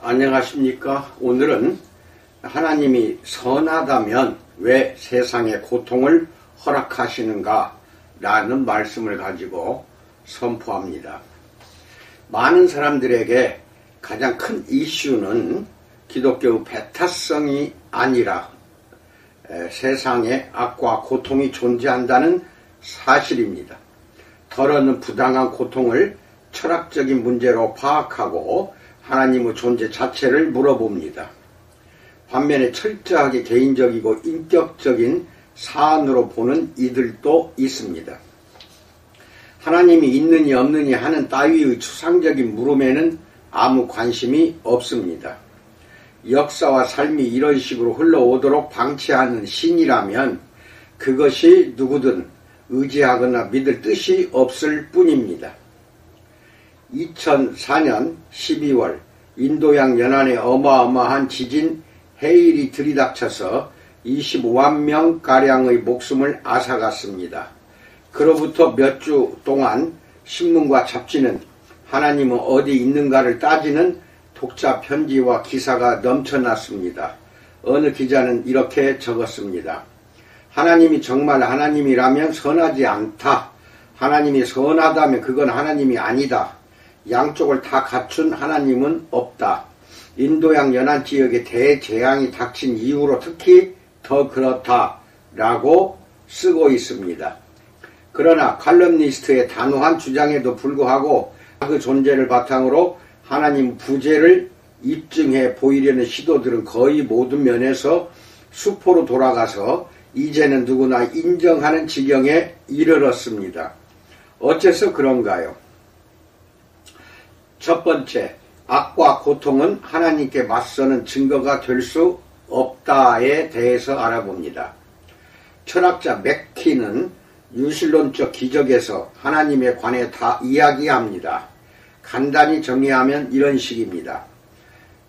안녕하십니까? 오늘은 하나님이 선하다면 왜 세상에 고통을 허락하시는가? 라는 말씀을 가지고 선포합니다. 많은 사람들에게 가장 큰 이슈는 기독교 배타성이 아니라 세상에 악과 고통이 존재한다는 사실입니다. 더러는 부당한 고통을 철학적인 문제로 파악하고 하나님의 존재 자체를 물어봅니다. 반면에 철저하게 개인적이고 인격적인 사안으로 보는 이들도 있습니다. 하나님이 있느니 없느니 하는 따위의 추상적인 물음에는 아무 관심이 없습니다. 역사와 삶이 이런 식으로 흘러오도록 방치하는 신이라면 그것이 누구든 의지하거나 믿을 뜻이 없을 뿐입니다. 2004년 12월 인도양 연안에 어마어마한 지진 해일이 들이닥쳐서 25만 명가량의 목숨을 앗아갔습니다. 그로부터 몇 주 동안 신문과 잡지는 하나님은 어디 있는가를 따지는 독자 편지와 기사가 넘쳐났습니다. 어느 기자는 이렇게 적었습니다. 하나님이 정말 하나님이라면 선하지 않다. 하나님이 선하다면 그건 하나님이 아니다. 양쪽을 다 갖춘 하나님은 없다. 인도양 연안 지역에 대재앙이 닥친 이후로 특히 더 그렇다라고 쓰고 있습니다. 그러나 칼럼니스트의 단호한 주장에도 불구하고 그 존재를 바탕으로 하나님 부재를 입증해 보이려는 시도들은 거의 모든 면에서 수포로 돌아가서 이제는 누구나 인정하는 지경에 이르렀습니다. 어째서 그런가요? 첫 번째, 악과 고통은 하나님께 맞서는 증거가 될 수 없다에 대해서 알아봅니다. 철학자 맥키는 유실론적 기적에서 하나님에 관해 다 이야기합니다. 간단히 정리하면 이런 식입니다.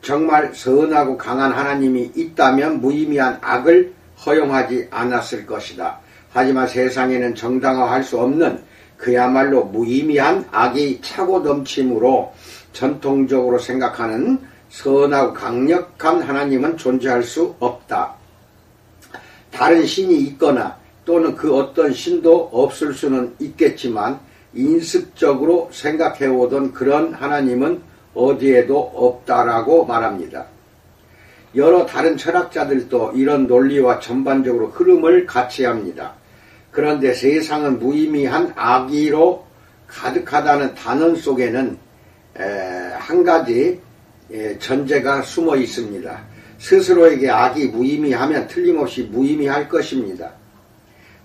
정말 선하고 강한 하나님이 있다면 무의미한 악을 허용하지 않았을 것이다. 하지만 세상에는 정당화할 수 없는 그야말로 무의미한 악이 차고 넘침으로 전통적으로 생각하는 선하고 강력한 하나님은 존재할 수 없다. 다른 신이 있거나 또는 그 어떤 신도 없을 수는 있겠지만 인습적으로 생각해오던 그런 하나님은 어디에도 없다라고 말합니다. 여러 다른 철학자들도 이런 논리와 전반적으로 흐름을 같이 합니다. 그런데 세상은 무의미한 악의로 가득하다는 단언 속에는 한 가지 전제가 숨어 있습니다. 스스로에게 악이 무의미하면 틀림없이 무의미할 것입니다.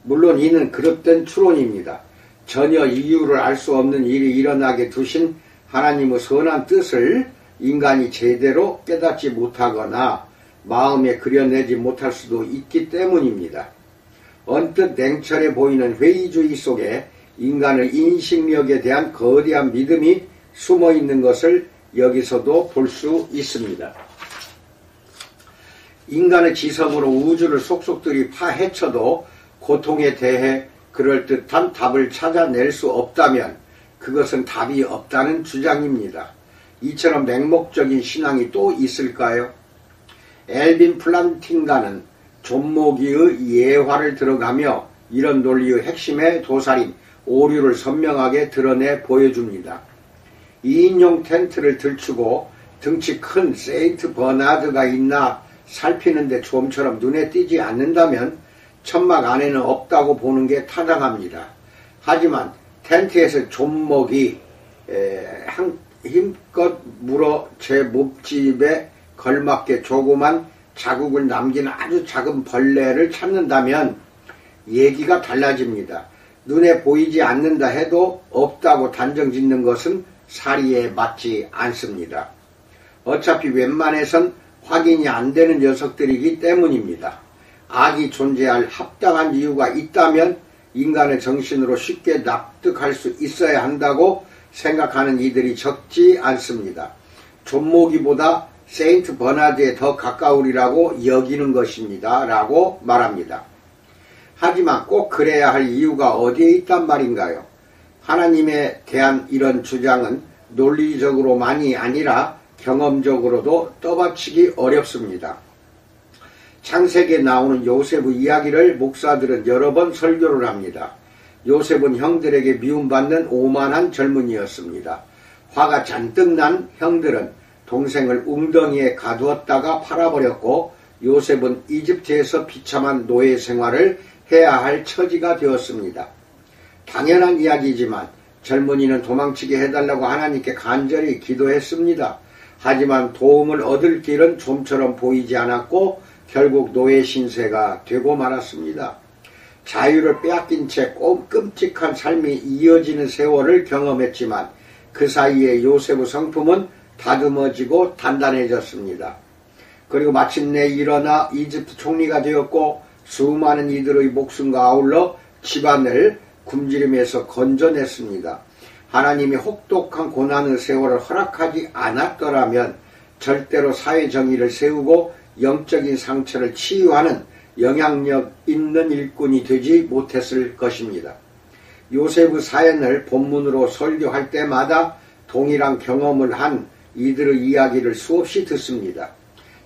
물론 이는 그릇된 추론입니다. 전혀 이유를 알 수 없는 일이 일어나게 두신 하나님의 선한 뜻을 인간이 제대로 깨닫지 못하거나 마음에 그려내지 못할 수도 있기 때문입니다. 언뜻 냉철해 보이는 회의주의 속에 인간의 인식력에 대한 거대한 믿음이 숨어 있는 것을 여기서도 볼 수 있습니다. 인간의 지성으로 우주를 속속들이 파헤쳐도 고통에 대해 그럴듯한 답을 찾아낼 수 없다면 그것은 답이 없다는 주장입니다. 이처럼 맹목적인 신앙이 또 있을까요? 엘빈 플란팅가는 존모기의 예화를 들어가며 이런 논리의 핵심의 도살인 오류를 선명하게 드러내 보여줍니다. 2인용 텐트를 들추고 덩치 큰 세인트 버나드가 있나 살피는데 좀처럼 눈에 띄지 않는다면 천막 안에는 없다고 보는 게 타당합니다. 하지만 텐트에서 존목이 힘껏 물어 제 몸집에 걸맞게 조그만 자국을 남기는 아주 작은 벌레를 찾는다면 얘기가 달라집니다. 눈에 보이지 않는다 해도 없다고 단정짓는 것은 사리에 맞지 않습니다. 어차피 웬만해선 확인이 안 되는 녀석들이기 때문입니다. 악이 존재할 합당한 이유가 있다면 인간의 정신으로 쉽게 납득할 수 있어야 한다고 생각하는 이들이 적지 않습니다. 존모기보다 세인트 버나드에 더 가까우리라고 여기는 것입니다. 라고 말합니다. 하지만 꼭 그래야 할 이유가 어디에 있단 말인가요? 하나님에 대한 이런 주장은 논리적으로만이 아니라 경험적으로도 떠받치기 어렵습니다. 창세기에 나오는 요셉의 이야기를 목사들은 여러 번 설교를 합니다. 요셉은 형들에게 미움받는 오만한 젊은이였습니다. 화가 잔뜩 난 형들은 동생을 웅덩이에 가두었다가 팔아버렸고 요셉은 이집트에서 비참한 노예 생활을 해야 할 처지가 되었습니다. 당연한 이야기지만 젊은이는 도망치게 해달라고 하나님께 간절히 기도했습니다. 하지만 도움을 얻을 길은 좀처럼 보이지 않았고 결국 노예 신세가 되고 말았습니다. 자유를 빼앗긴 채 끔찍한 삶이 이어지는 세월을 경험했지만 그 사이에 요셉의 성품은 다듬어지고 단단해졌습니다. 그리고 마침내 일어나 이집트 총리가 되었고 수많은 이들의 목숨과 아울러 집안을 굶주림에서 건져냈습니다. 하나님이 혹독한 고난의 세월을 허락하지 않았더라면 절대로 사회정의를 세우고 영적인 상처를 치유하는 영향력 있는 일꾼이 되지 못했을 것입니다. 요셉의 사연을 본문으로 설교할 때마다 동일한 경험을 한 이들의 이야기를 수없이 듣습니다.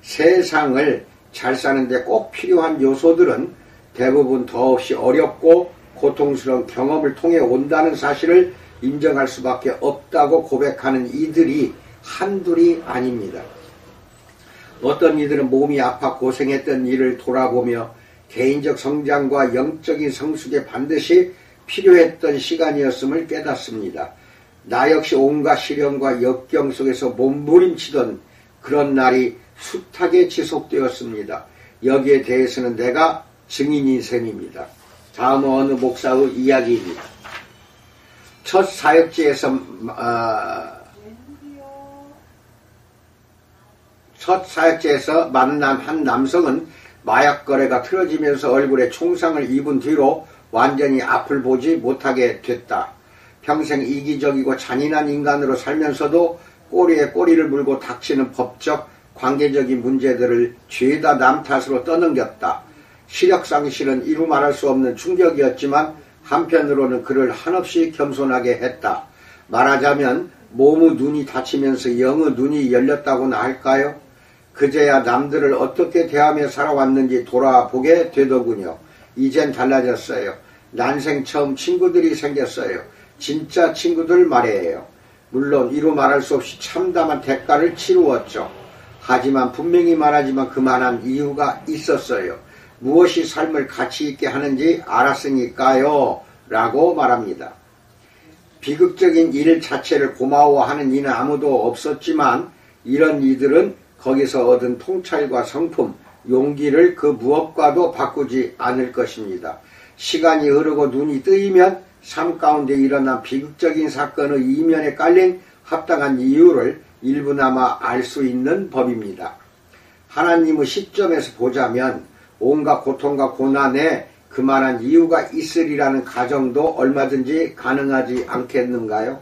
세상을 잘 사는데 꼭 필요한 요소들은 대부분 더없이 어렵고 고통스러운 경험을 통해 온다는 사실을 인정할 수밖에 없다고 고백하는 이들이 한둘이 아닙니다. 어떤 이들은 몸이 아파 고생했던 일을 돌아보며 개인적 성장과 영적인 성숙에 반드시 필요했던 시간이었음을 깨닫습니다. 나 역시 온갖 시련과 역경 속에서 몸부림치던 그런 날이 숱하게 지속되었습니다. 여기에 대해서는 내가 증인인 셈입니다. 다음은 어느 목사의 이야기입니다. 첫 사역지에서 만난 한 남성은 마약 거래가 틀어지면서 얼굴에 총상을 입은 뒤로 완전히 앞을 보지 못하게 됐다. 평생 이기적이고 잔인한 인간으로 살면서도 꼬리에 꼬리를 물고 닥치는 법적, 관계적인 문제들을 죄다 남 탓으로 떠넘겼다. 시력상실은 이루 말할 수 없는 충격이었지만 한편으로는 그를 한없이 겸손하게 했다. 말하자면 몸의 눈이 닫히면서 영의 눈이 열렸다고나 할까요? 그제야 남들을 어떻게 대하며 살아왔는지 돌아보게 되더군요. 이젠 달라졌어요. 난생 처음 친구들이 생겼어요. 진짜 친구들 말이에요. 물론 이루 말할 수 없이 참담한 대가를 치루었죠. 하지만 분명히 말하지만 그만한 이유가 있었어요. 무엇이 삶을 가치 있게 하는지 알았으니까요. 라고 말합니다. 비극적인 일 자체를 고마워하는 이는 아무도 없었지만 이런 이들은 거기서 얻은 통찰과 성품, 용기를 그 무엇과도 바꾸지 않을 것입니다. 시간이 흐르고 눈이 뜨이면 삶 가운데 일어난 비극적인 사건의 이면에 깔린 합당한 이유를 일부나마 알 수 있는 법입니다. 하나님의 시점에서 보자면 온갖 고통과 고난에 그만한 이유가 있으리라는 가정도 얼마든지 가능하지 않겠는가요?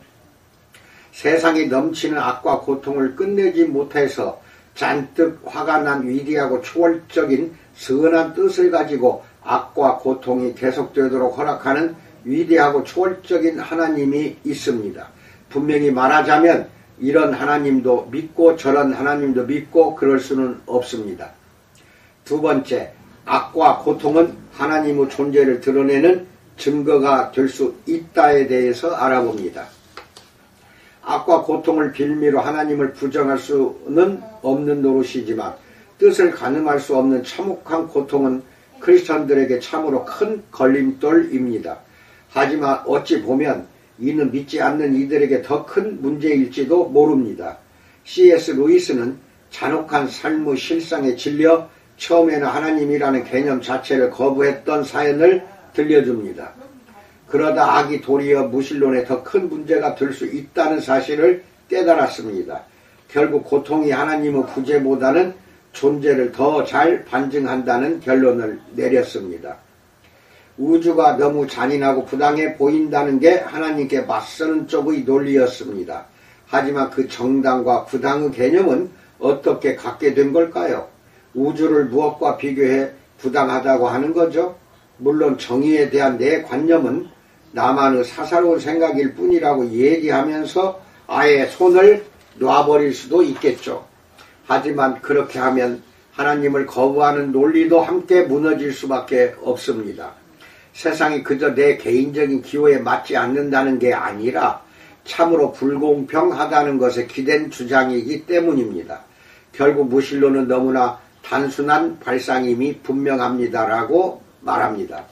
세상에 넘치는 악과 고통을 끝내지 못해서 잔뜩 화가 난 위대하고 초월적인 선한 뜻을 가지고 악과 고통이 계속되도록 허락하는 위대하고 초월적인 하나님이 있습니다. 분명히 말하자면 이런 하나님도 믿고 저런 하나님도 믿고 그럴 수는 없습니다. 두 번째, 악과 고통은 하나님의 존재를 드러내는 증거가 될 수 있다에 대해서 알아봅니다. 악과 고통을 빌미로 하나님을 부정할 수는 없는 노릇이지만 뜻을 가늠할 수 없는 참혹한 고통은 크리스천들에게 참으로 큰 걸림돌입니다. 하지만 어찌 보면 이는 믿지 않는 이들에게 더 큰 문제일지도 모릅니다. C.S. 루이스는 잔혹한 삶의 실상에 질려 처음에는 하나님이라는 개념 자체를 거부했던 사연을 들려줍니다. 그러다 악이 도리어 무신론에 더 큰 문제가 될 수 있다는 사실을 깨달았습니다. 결국 고통이 하나님의 부재보다는 존재를 더 잘 반증한다는 결론을 내렸습니다. 우주가 너무 잔인하고 부당해 보인다는 게 하나님께 맞서는 쪽의 논리였습니다. 하지만 그 정당과 부당의 개념은 어떻게 갖게 된 걸까요? 우주를 무엇과 비교해 부당하다고 하는 거죠? 물론 정의에 대한 내 관념은 나만의 사사로운 생각일 뿐이라고 얘기하면서 아예 손을 놔버릴 수도 있겠죠. 하지만 그렇게 하면 하나님을 거부하는 논리도 함께 무너질 수밖에 없습니다. 세상이 그저 내 개인적인 기호에 맞지 않는다는 게 아니라 참으로 불공평하다는 것에 기댄 주장이기 때문입니다. 결국 무신론은 너무나 단순한 발상임이 분명합니다라고 말합니다.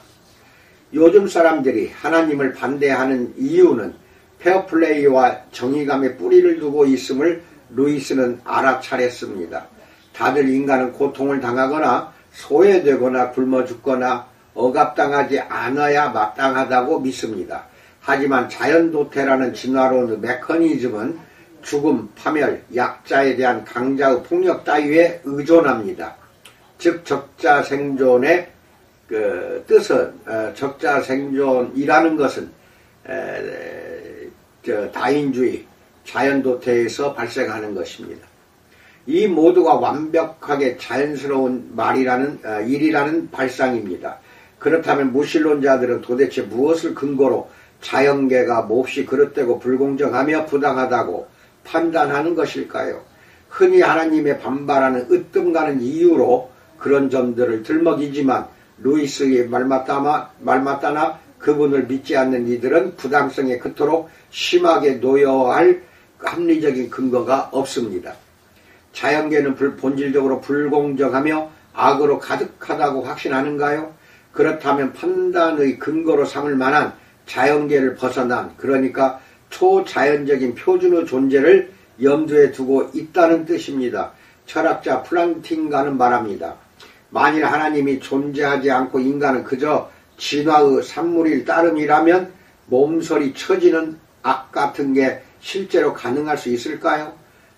요즘 사람들이 하나님을 반대하는 이유는 페어플레이와 정의감에 뿌리를 두고 있음을 루이스는 알아차렸습니다. 다들 인간은 고통을 당하거나 소외되거나 굶어 죽거나 억압당하지 않아야 마땅하다고 믿습니다. 하지만 자연도태라는 진화론의 메커니즘은 죽음, 파멸, 약자에 대한 강자의 폭력 따위에 의존합니다. 즉 적자생존의 뜻은 적자생존이라는 것은 다인주의, 자연도태에서 발생하는 것입니다. 이 모두가 완벽하게 자연스러운 일이라는 발상입니다. 그렇다면 무신론자들은 도대체 무엇을 근거로 자연계가 몹시 그릇되고 불공정하며 부당하다고 판단하는 것일까요? 흔히 하나님에 반발하는 으뜸가는 이유로 그런 점들을 들먹이지만 루이스의 말마따나 그분을 믿지 않는 이들은 부당성에 그토록 심하게 놓여야 할 합리적인 근거가 없습니다. 자연계는 본질적으로 불공정하며 악으로 가득하다고 확신하는가요? 그렇다면 판단의 근거로 삼을 만한 자연계를 벗어난, 그러니까 초자연적인 표준의 존재를 염두에 두고 있다는 뜻입니다. 철학자 플랑팅가는 말합니다. 만일 하나님이 존재하지 않고 인간은 그저 진화의 산물일 따름이라면 몸소리 처지는 악 같은 게 실제로 가능할 수 있을까요?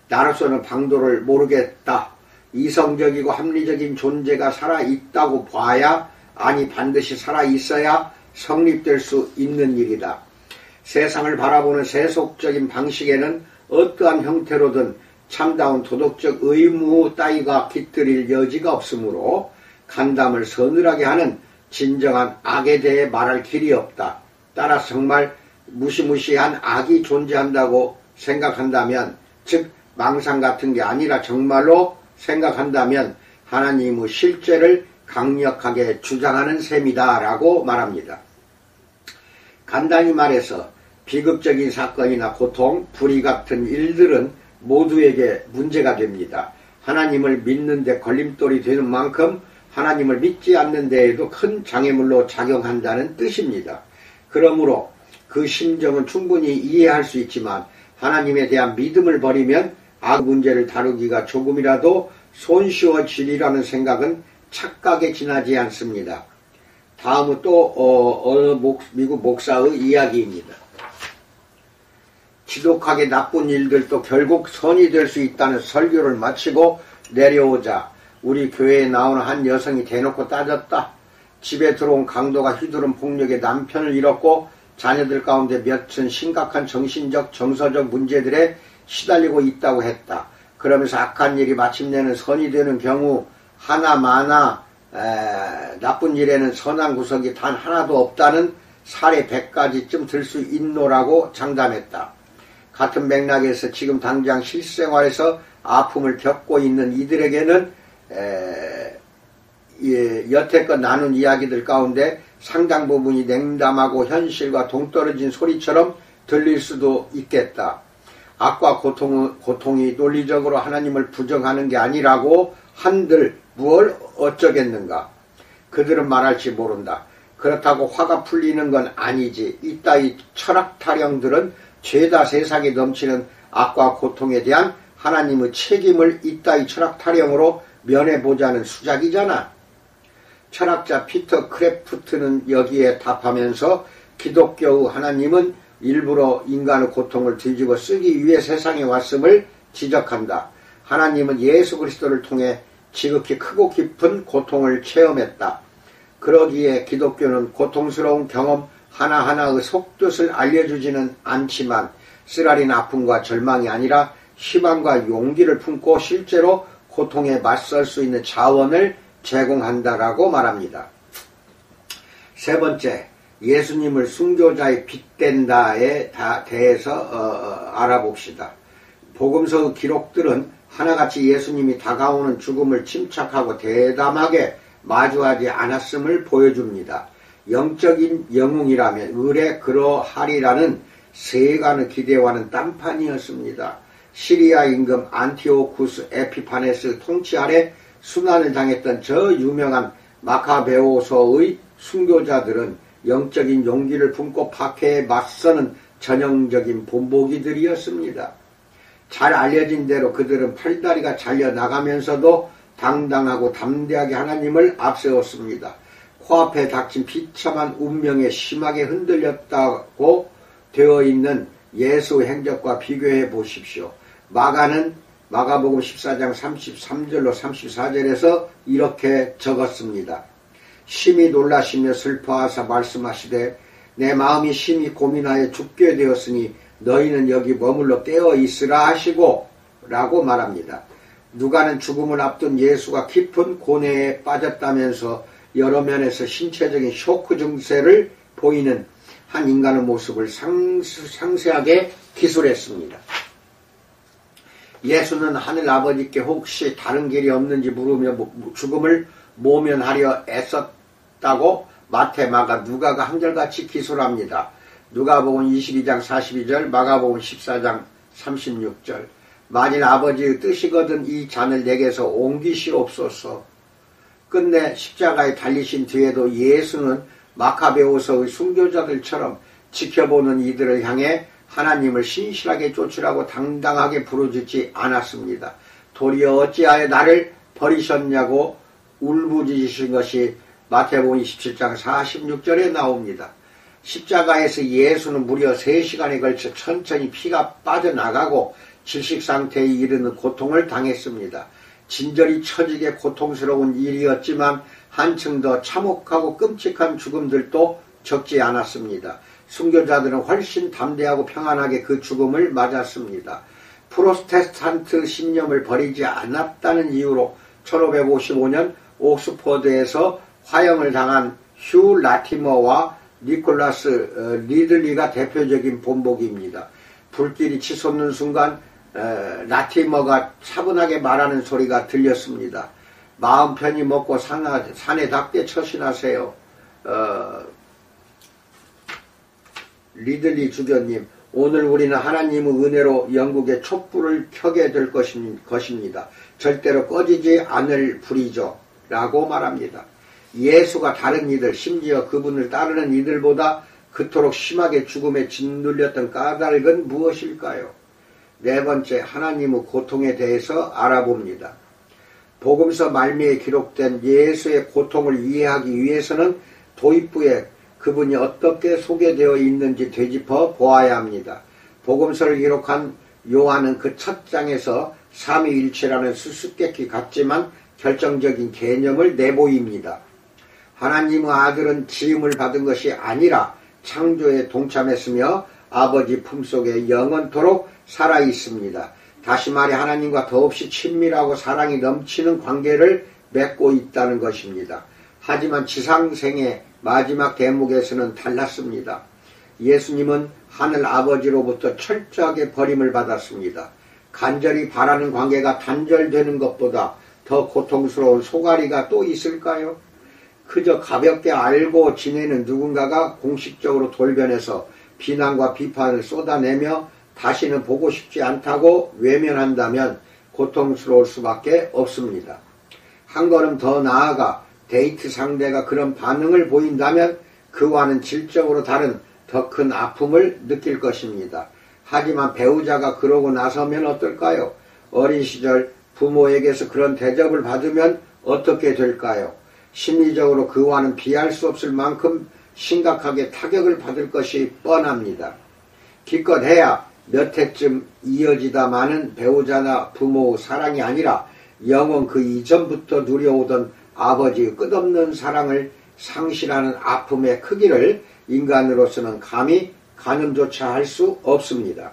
나로서는 방도를 모르겠다. 이성적이고 합리적인 존재가 살아있다고 봐야, 아니 반드시 살아있어야 성립될 수 있는 일이다. 세상을 바라보는 세속적인 방식에는 어떠한 형태로든 참다운 도덕적 의무 따위가 깃들일 여지가 없으므로 간담을 서늘하게 하는 진정한 악에 대해 말할 길이 없다. 따라서 정말 무시무시한 악이 존재한다고 생각한다면, 즉 망상 같은 게 아니라 정말로 생각한다면 하나님의 실제를 강력하게 주장하는 셈이다 라고 말합니다. 간단히 말해서 비극적인 사건이나 고통, 불의 같은 일들은 모두에게 문제가 됩니다. 하나님을 믿는 데 걸림돌이 되는 만큼 하나님을 믿지 않는 데에도 큰 장애물로 작용한다는 뜻입니다. 그러므로 그 심정은 충분히 이해할 수 있지만 하나님에 대한 믿음을 버리면 악 문제를 다루기가 조금이라도 손쉬워지리라는 생각은 착각에 지나지 않습니다. 다음은 또 어느 미국 목사의 이야기입니다. 지독하게 나쁜 일들도 결국 선이 될 수 있다는 설교를 마치고 내려오자 우리 교회에 나오는 한 여성이 대놓고 따졌다. 집에 들어온 강도가 휘두른 폭력에 남편을 잃었고 자녀들 가운데 몇은 심각한 정신적, 정서적 문제들에 시달리고 있다고 했다. 그러면서 악한 일이 마침내는 선이 되는 경우 하나마나 나쁜 일에는 선한 구석이 단 하나도 없다는 사례 100가지쯤 들 수 있노라고 장담했다. 같은 맥락에서 지금 당장 실생활에서 아픔을 겪고 있는 이들에게는 여태껏 나눈 이야기들 가운데 상당 부분이 냉담하고 현실과 동떨어진 소리처럼 들릴 수도 있겠다. 악과 고통이 논리적으로 하나님을 부정하는 게 아니라고 한들 무얼 어쩌겠는가. 그들은 말할지 모른다. 그렇다고 화가 풀리는 건 아니지. 이따위 철학 타령들은 죄다 세상에 넘치는 악과 고통에 대한 하나님의 책임을 이따위 철학 타령으로 면해보자는 수작이잖아. 철학자 피터 크래프트는 여기에 답하면서 기독교의 하나님은 일부러 인간의 고통을 뒤집어 쓰기 위해 세상에 왔음을 지적한다. 하나님은 예수 그리스도를 통해 지극히 크고 깊은 고통을 체험했다. 그러기에 기독교는 고통스러운 경험 하나하나의 속뜻을 알려주지는 않지만 쓰라린 아픔과 절망이 아니라 희망과 용기를 품고 실제로 고통에 맞설 수 있는 자원을 제공한다라고 말합니다. 세 번째, 예수님을 순교자의 빚된다에 대해서 알아봅시다. 복음서 기록들은 하나같이 예수님이 다가오는 죽음을 침착하고 대담하게 마주하지 않았음을 보여줍니다. 영적인 영웅이라면 의뢰 그러하리라는 세간의 기대와는 딴판이었습니다. 시리아 임금 안티오쿠스 에피파네스 통치 아래 순환을 당했던 저 유명한 마카베오서의 순교자들은 영적인 용기를 품고 박해에 맞서는 전형적인 본보기들이었습니다. 잘 알려진 대로 그들은 팔다리가 잘려나가면서도 당당하고 담대하게 하나님을 앞세웠습니다. 코앞에 닥친 비참한 운명에 심하게 흔들렸다고 되어 있는 예수 행적과 비교해 보십시오. 마가는 마가복음 14장 33절로 34절에서 이렇게 적었습니다. 심히 놀라시며 슬퍼하사 말씀하시되 내 마음이 심히 고민하여 죽게 되었으니 너희는 여기 머물러 깨어 있으라 하시고 라고 말합니다. 누가는 죽음을 앞둔 예수가 깊은 고뇌에 빠졌다면서 여러 면에서 신체적인 쇼크 증세를 보이는 한 인간의 모습을 상세하게 기술했습니다. 예수는 하늘 아버지께 혹시 다른 길이 없는지 물으며 죽음을 모면하려 애썼다고 마태, 마가, 누가가 한결같이 기술합니다. 누가복음 22장 42절, 마가복음 14장 36절. 만일 아버지의 뜻이거든 이 잔을 내게서 옮기시옵소서. 끝내 십자가에 달리신 뒤에도 예수는 마카베오서의 순교자들처럼 지켜보는 이들을 향해 하나님을 신실하게 쫓으라고 당당하게 부르짖지 않았습니다. 도리어 어찌하여 나를 버리셨냐고 울부짖으신 것이 마태복음 27장 46절에 나옵니다. 십자가에서 예수는 무려 3시간에 걸쳐 천천히 피가 빠져나가고 질식상태에 이르는 고통을 당했습니다. 진절이 처지게 고통스러운 일이었지만 한층 더 참혹하고 끔찍한 죽음들도 적지 않았습니다. 순교자들은 훨씬 담대하고 평안하게 그 죽음을 맞았습니다. 프로테스탄트 신념을 버리지 않았다는 이유로 1555년 옥스퍼드에서 화형을 당한 휴 라티머와 니콜라스 리들리가 대표적인 본보기입니다. 불길이 치솟는 순간 라티머가 차분하게 말하는 소리가 들렸습니다. 마음 편히 먹고 산에 닿게 처신하세요. 리들리 주교님, 오늘 우리는 하나님의 은혜로 영국에 촛불을 켜게 될 것입니다. 절대로 꺼지지 않을 불이죠. 라고 말합니다. 예수가 다른 이들, 심지어 그분을 따르는 이들보다 그토록 심하게 죽음에 짓눌렸던 까닭은 무엇일까요? 네 번째, 하나님의 고통에 대해서 알아봅니다. 복음서 말미에 기록된 예수의 고통을 이해하기 위해서는 도입부에 그분이 어떻게 소개되어 있는지 되짚어 보아야 합니다. 복음서를 기록한 요한은 그 첫 장에서 삼위일체라는 수수께끼 같지만 결정적인 개념을 내보입니다. 하나님의 아들은 지음을 받은 것이 아니라 창조에 동참했으며 아버지 품속에 영원토록 살아있습니다. 다시 말해 하나님과 더없이 친밀하고 사랑이 넘치는 관계를 맺고 있다는 것입니다. 하지만 지상생의 마지막 대목에서는 달랐습니다. 예수님은 하늘 아버지로부터 철저하게 버림을 받았습니다. 간절히 바라는 관계가 단절되는 것보다 더 고통스러운 소가리가 또 있을까요? 그저 가볍게 알고 지내는 누군가가 공식적으로 돌변해서 비난과 비판을 쏟아내며 다시는 보고 싶지 않다고 외면한다면 고통스러울 수밖에 없습니다. 한 걸음 더 나아가 데이트 상대가 그런 반응을 보인다면 그와는 질적으로 다른 더 큰 아픔을 느낄 것입니다. 하지만 배우자가 그러고 나서면 어떨까요? 어린 시절 부모에게서 그런 대접을 받으면 어떻게 될까요? 심리적으로 그와는 비할 수 없을 만큼 심각하게 타격을 받을 것이 뻔합니다. 기껏 해야 몇 해쯤 이어지다마는 배우자나 부모의 사랑이 아니라 영원 그 이전부터 누려오던 아버지의 끝없는 사랑을 상실하는 아픔의 크기를 인간으로서는 감히 가늠조차 할 수 없습니다.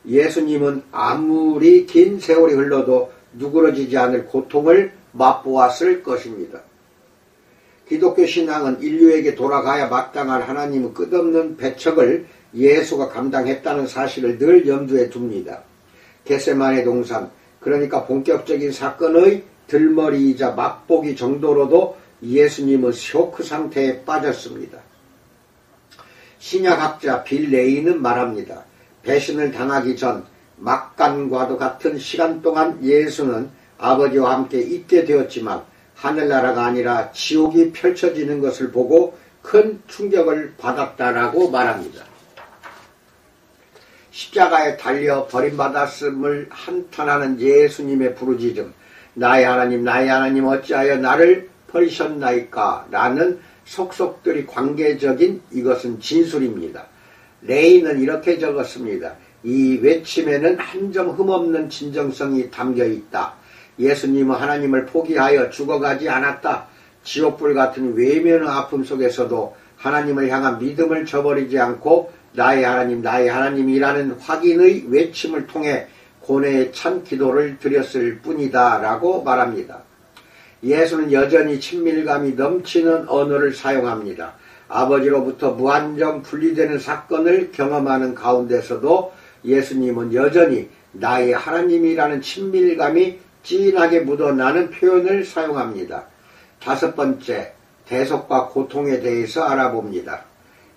예수님은 아무리 긴 세월이 흘러도 누그러지지 않을 고통을 맛보았을 것입니다. 기독교 신앙은 인류에게 돌아가야 마땅할 하나님의 끝없는 배척을 예수가 감당했다는 사실을 늘 염두에 둡니다. 겟세마네 동산, 그러니까 본격적인 사건의 들머리이자 맛보기 정도로도 예수님은 쇼크 상태에 빠졌습니다. 신약학자 빌 레이는 말합니다. 배신을 당하기 전 막간과도 같은 시간 동안 예수는 아버지와 함께 있게 되었지만 하늘나라가 아니라 지옥이 펼쳐지는 것을 보고 큰 충격을 받았다라고 말합니다. 십자가에 달려 버림받았음을 한탄하는 예수님의 부르짖음, 나의 하나님 어찌하여 나를 버리셨나이까? 라는 속속들이 관계적인 이것은 진술입니다. 레이는 이렇게 적었습니다. 이 외침에는 한 점 흠없는 진정성이 담겨 있다. 예수님은 하나님을 포기하여 죽어가지 않았다. 지옥불 같은 외면의 아픔 속에서도 하나님을 향한 믿음을 저버리지 않고 나의 하나님이라는 확인의 외침을 통해 고뇌의 참 기도를 드렸을 뿐이다 라고 말합니다. 예수는 여전히 친밀감이 넘치는 언어를 사용합니다. 아버지로부터 무한정 분리되는 사건을 경험하는 가운데서도 예수님은 여전히 나의 하나님이라는 친밀감이 진하게 묻어나는 표현을 사용합니다. 다섯 번째, 대속과 고통에 대해서 알아봅니다.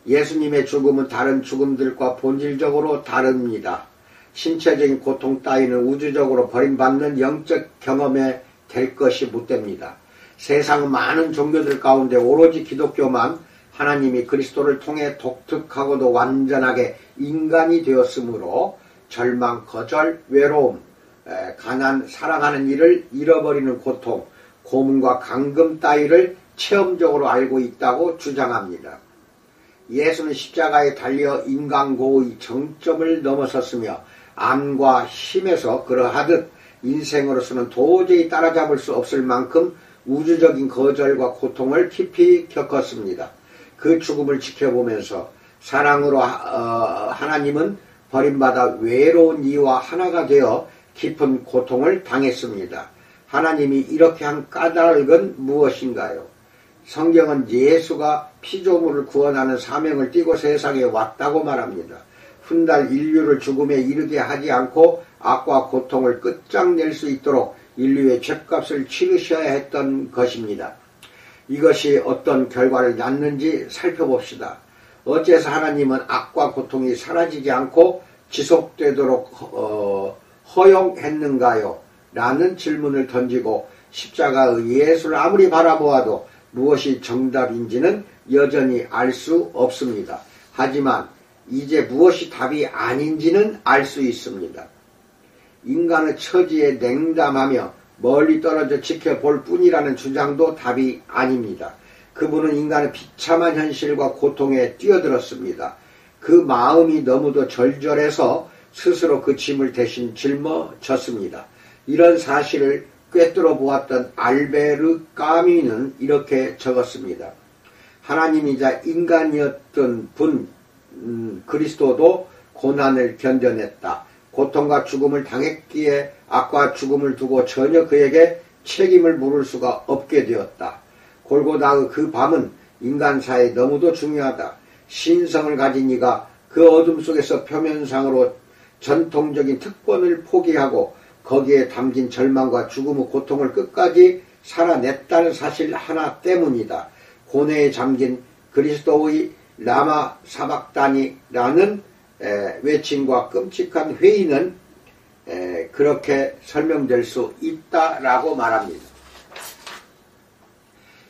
예수님의 죽음은 다른 죽음들과 본질적으로 다릅니다. 신체적인 고통 따위는 우주적으로 버림받는 영적 경험에 될 것이 묻됩니다. 세상 많은 종교들 가운데 오로지 기독교만 하나님이 그리스도를 통해 독특하고도 완전하게 인간이 되었으므로 절망, 거절, 외로움, 가난, 사랑하는 이를 잃어버리는 고통, 고문과 감금 따위를 체험적으로 알고 있다고 주장합니다. 예수는 십자가에 달려 인간고의 정점을 넘어섰으며 암과 힘에서 그러하듯 인생으로서는 도저히 따라잡을 수 없을 만큼 우주적인 거절과 고통을 깊이 겪었습니다. 그 죽음을 지켜보면서 사랑으로 하나님은 버림받아 외로운 이와 하나가 되어 깊은 고통을 당했습니다. 하나님이 이렇게 한 까닭은 무엇인가요? 성경은 예수가 피조물을 구원하는 사명을 띠고 세상에 왔다고 말합니다. 훗날 인류를 죽음에 이르게 하지 않고 악과 고통을 끝장낼 수 있도록 인류의 죗값을 치르셔야 했던 것입니다. 이것이 어떤 결과를 낳는지 살펴봅시다. 어째서 하나님은 악과 고통이 사라지지 않고 지속되도록 허용했는가요? 라는 질문을 던지고 십자가의 예수를 아무리 바라보아도 무엇이 정답인지는 여전히 알 수 없습니다. 하지만 이제 무엇이 답이 아닌지는 알 수 있습니다. 인간의 처지에 냉담하며 멀리 떨어져 지켜볼 뿐이라는 주장도 답이 아닙니다. 그분은 인간의 비참한 현실과 고통에 뛰어들었습니다. 그 마음이 너무도 절절해서 스스로 그 짐을 대신 짊어졌습니다. 이런 사실을 꿰뚫어 보았던 알베르 까미는 이렇게 적었습니다. 하나님이자 인간이었던 그리스도도 고난을 견뎌냈다. 고통과 죽음을 당했기에 악과 죽음을 두고 전혀 그에게 책임을 물을 수가 없게 되었다. 골고다의 그 밤은 인간사에 너무도 중요하다. 신성을 가진 이가 그 어둠 속에서 표면상으로 전통적인 특권을 포기하고 거기에 담긴 절망과 죽음의 고통을 끝까지 살아냈다는 사실 하나 때문이다. 고뇌에 잠긴 그리스도의 라마 사박다니라는 외침과 끔찍한 회의는 그렇게 설명될 수 있다라고 말합니다.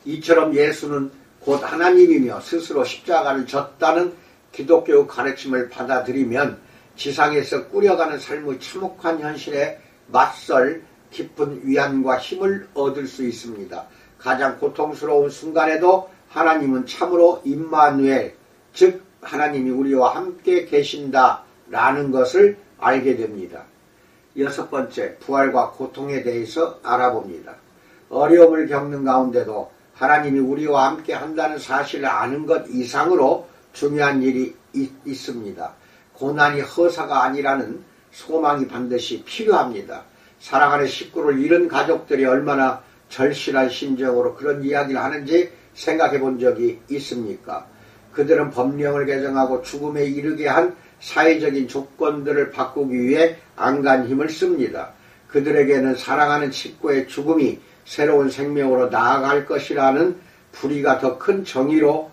이처럼 예수는 곧 하나님이며 스스로 십자가를 졌다는 기독교 가르침을 받아들이면 지상에서 꾸려가는 삶의 참혹한 현실에 맞설 깊은 위안과 힘을 얻을 수 있습니다. 가장 고통스러운 순간에도 하나님은 참으로 임마누엘, 즉 하나님이 우리와 함께 계신다라는 것을 알게 됩니다. 여섯 번째, 부활과 고통에 대해서 알아봅니다. 어려움을 겪는 가운데도 하나님이 우리와 함께 한다는 사실을 아는 것 이상으로 중요한 일이 있습니다. 고난이 허사가 아니라는 소망이 반드시 필요합니다. 사랑하는 식구를 잃은 가족들이 얼마나 절실한 심정으로 그런 이야기를 하는지 생각해 본 적이 있습니까? 그들은 법령을 개정하고 죽음에 이르게 한 사회적인 조건들을 바꾸기 위해 안간 힘을 씁니다. 그들에게는 사랑하는 친구의 죽음이 새로운 생명으로 나아갈 것이라는 불의가 더 큰 정의로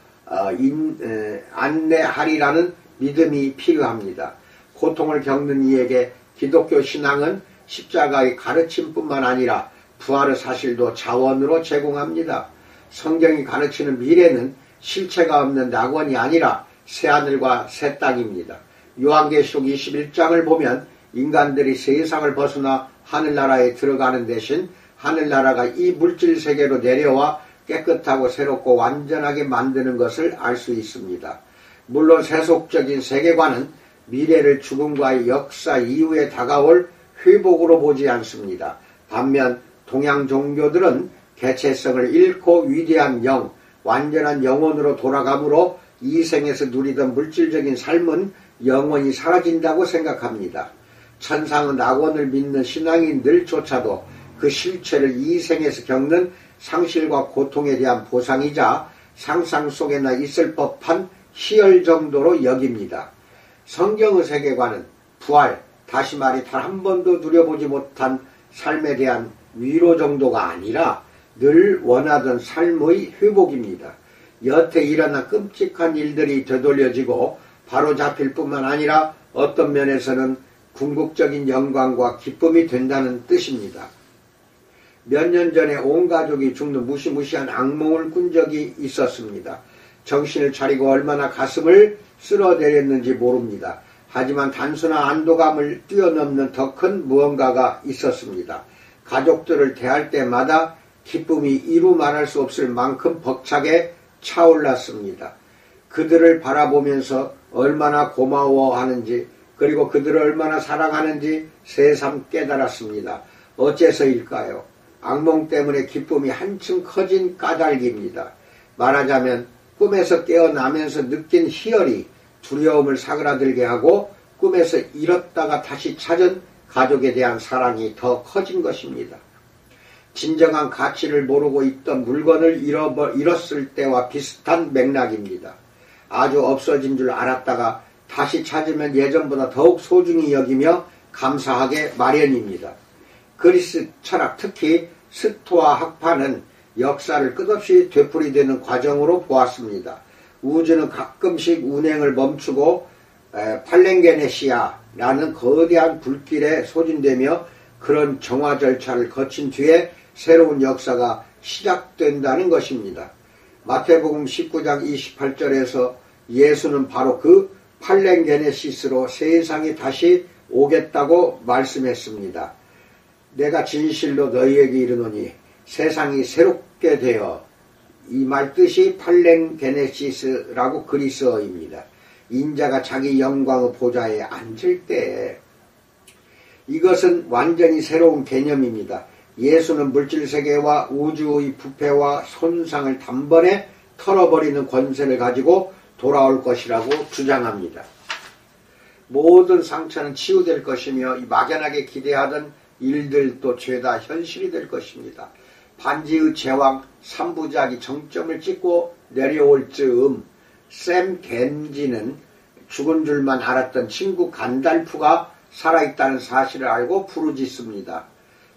안내하리라는 믿음이 필요합니다. 고통을 겪는 이에게 기독교 신앙은 십자가의 가르침뿐만 아니라 부활의 사실도 자원으로 제공합니다. 성경이 가르치는 미래는 실체가 없는 낙원이 아니라 새하늘과 새 땅입니다. 요한계시록 21장을 보면 인간들이 세상을 벗어나 하늘나라에 들어가는 대신 하늘나라가 이 물질 세계로 내려와 깨끗하고 새롭고 완전하게 만드는 것을 알 수 있습니다. 물론 세속적인 세계관은 미래를 죽음과의 역사 이후에 다가올 회복으로 보지 않습니다. 반면 동양 종교들은 개체성을 잃고 위대한 영, 완전한 영혼으로 돌아가므로 이 생에서 누리던 물질적인 삶은 영원히 사라진다고 생각합니다. 천상의 낙원을 믿는 신앙인들조차도 그 실체를 이 생에서 겪는 상실과 고통에 대한 보상이자 상상 속에나 있을 법한 희열 정도로 여깁니다. 성경의 세계관은 부활, 다시 말해 단 한 번도 누려보지 못한 삶에 대한 위로 정도가 아니라 늘 원하던 삶의 회복입니다. 여태 일어난 끔찍한 일들이 되돌려지고 바로잡힐 뿐만 아니라 어떤 면에서는 궁극적인 영광과 기쁨이 된다는 뜻입니다. 몇 년 전에 온 가족이 죽는 무시무시한 악몽을 꾼 적이 있었습니다. 정신을 차리고 얼마나 가슴을 쓸어내렸는지 모릅니다. 하지만 단순한 안도감을 뛰어넘는 더 큰 무언가가 있었습니다. 가족들을 대할 때마다 기쁨이 이루 말할 수 없을 만큼 벅차게 차올랐습니다. 그들을 바라보면서 얼마나 고마워하는지 그리고 그들을 얼마나 사랑하는지 새삼 깨달았습니다. 어째서일까요? 악몽 때문에 기쁨이 한층 커진 까닭입니다. 말하자면 꿈에서 깨어나면서 느낀 희열이 두려움을 사그라들게 하고 꿈에서 잃었다가 다시 찾은 가족에 대한 사랑이 더 커진 것입니다. 진정한 가치를 모르고 있던 물건을 잃었을 때와 비슷한 맥락입니다. 아주 없어진 줄 알았다가 다시 찾으면 예전보다 더욱 소중히 여기며 감사하게 마련입니다. 그리스 철학, 특히 스토아 학파는 역사를 끝없이 되풀이되는 과정으로 보았습니다. 우주는 가끔씩 운행을 멈추고 팔랭게네시아라는 거대한 불길에 소진되며 그런 정화 절차를 거친 뒤에 새로운 역사가 시작된다는 것입니다. 마태복음 19장 28절에서 예수는 바로 그 팔랭게네시스로 세상에 다시 오겠다고 말씀했습니다. 내가 진실로 너희에게 이르노니 세상이 새롭게 되어, 이 말 뜻이 팔랭게네시스라고 그리스어입니다. 인자가 자기 영광의 보좌에 앉을 때, 이것은 완전히 새로운 개념입니다. 예수는 물질세계와 우주의 부패와 손상을 단번에 털어버리는 권세를 가지고 돌아올 것이라고 주장합니다. 모든 상처는 치유될 것이며 막연하게 기대하던 일들도 죄다 현실이 될 것입니다. 반지의 제왕 3부작이 정점을 찍고 내려올 즈음 샘 겐지는 죽은 줄만 알았던 친구 간달프가 살아있다는 사실을 알고 부르짖습니다.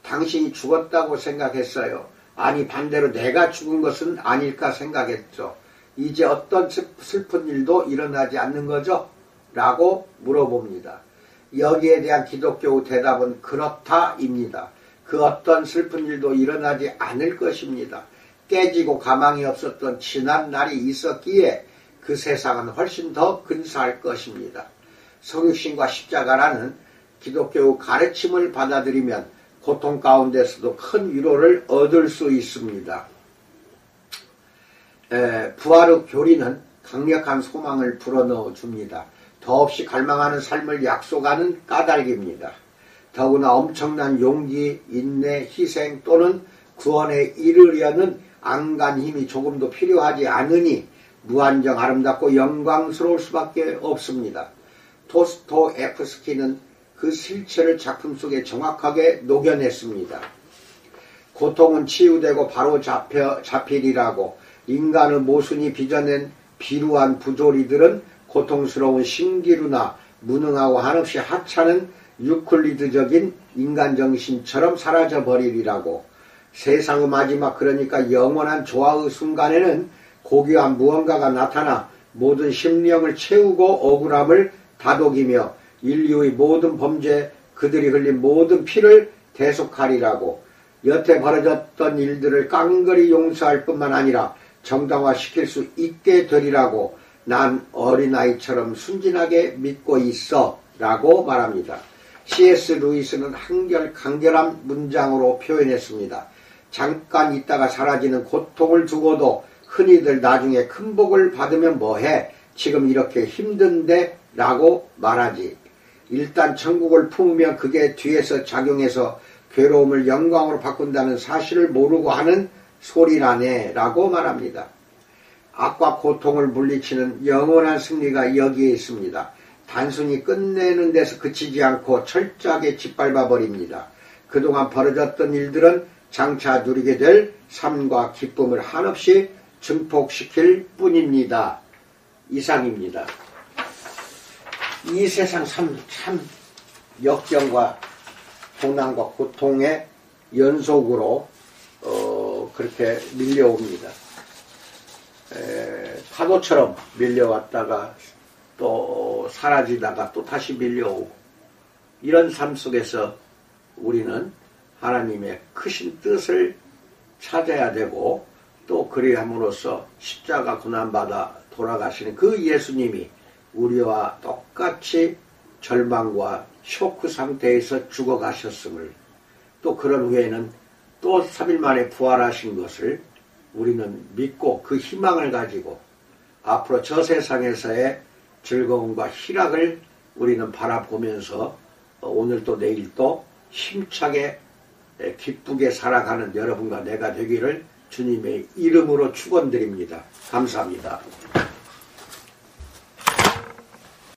당신이 죽었다고 생각했어요. 아니, 반대로 내가 죽은 것은 아닐까 생각했죠. 이제 어떤 슬픈 일도 일어나지 않는 거죠? 라고 물어봅니다. 여기에 대한 기독교 대답은 그렇다입니다. 그 어떤 슬픈 일도 일어나지 않을 것입니다. 깨지고 가망이 없었던 지난 날이 있었기에 그 세상은 훨씬 더 근사할 것입니다. 성육신과 십자가라는 기독교 가르침을 받아들이면 고통 가운데서도 큰 위로를 얻을 수 있습니다. 부활의 교리는 강력한 소망을 불어넣어 줍니다. 더없이 갈망하는 삶을 약속하는 까닭입니다. 더구나 엄청난 용기, 인내, 희생 또는 구원에 이르려는 안간 힘이 조금도 필요하지 않으니 무한정 아름답고 영광스러울 수밖에 없습니다. 도스토옙스키는 그 실체를 작품 속에 정확하게 녹여냈습니다. 고통은 치유되고 바로 잡히리라고 인간의 모순이 빚어낸 비루한 부조리들은 고통스러운 신기루나 무능하고 한없이 하찮은 유클리드적인 인간정신처럼 사라져버리리라고. 세상의 마지막, 그러니까 영원한 조화의 순간에는 고귀한 무언가가 나타나 모든 심령을 채우고 억울함을 다독이며 인류의 모든 범죄, 그들이 흘린 모든 피를 대속하리라고. 여태 벌어졌던 일들을 깡그리 용서할 뿐만 아니라 정당화시킬 수 있게 되리라고 난 어린아이처럼 순진하게 믿고 있어 라고 말합니다. C.S. 루이스는 간결한 문장으로 표현했습니다. 잠깐 있다가 사라지는 고통을 두고도 흔히들 나중에 큰 복을 받으면 뭐해? 지금 이렇게 힘든데? 라고 말하지. 일단 천국을 품으면 그게 뒤에서 작용해서 괴로움을 영광으로 바꾼다는 사실을 모르고 하는 소리라네 라고 말합니다. 악과 고통을 물리치는 영원한 승리가 여기에 있습니다. 단순히 끝내는 데서 그치지 않고 철저하게 짓밟아 버립니다. 그동안 벌어졌던 일들은 장차 누리게 될 삶과 기쁨을 한없이 증폭시킬 뿐입니다. 이상입니다. 이 세상 참 역경과 고난과 고통의 연속으로 그렇게 밀려옵니다. 파도처럼 밀려왔다가 또 사라지다가 또 다시 밀려오고, 이런 삶 속에서 우리는 하나님의 크신 뜻을 찾아야 되고, 또 그리함으로써 십자가 고난받아 돌아가시는 그 예수님이 우리와 똑같이 절망과 쇼크 상태에서 죽어가셨음을, 또 그런 후에는 또 3일 만에 부활하신 것을 우리는 믿고 그 희망을 가지고 앞으로 저 세상에서의 즐거움과 희락을 우리는 바라보면서 오늘도 내일도 힘차게 기쁘게 살아가는 여러분과 내가 되기를 주님의 이름으로 축원드립니다. 감사합니다.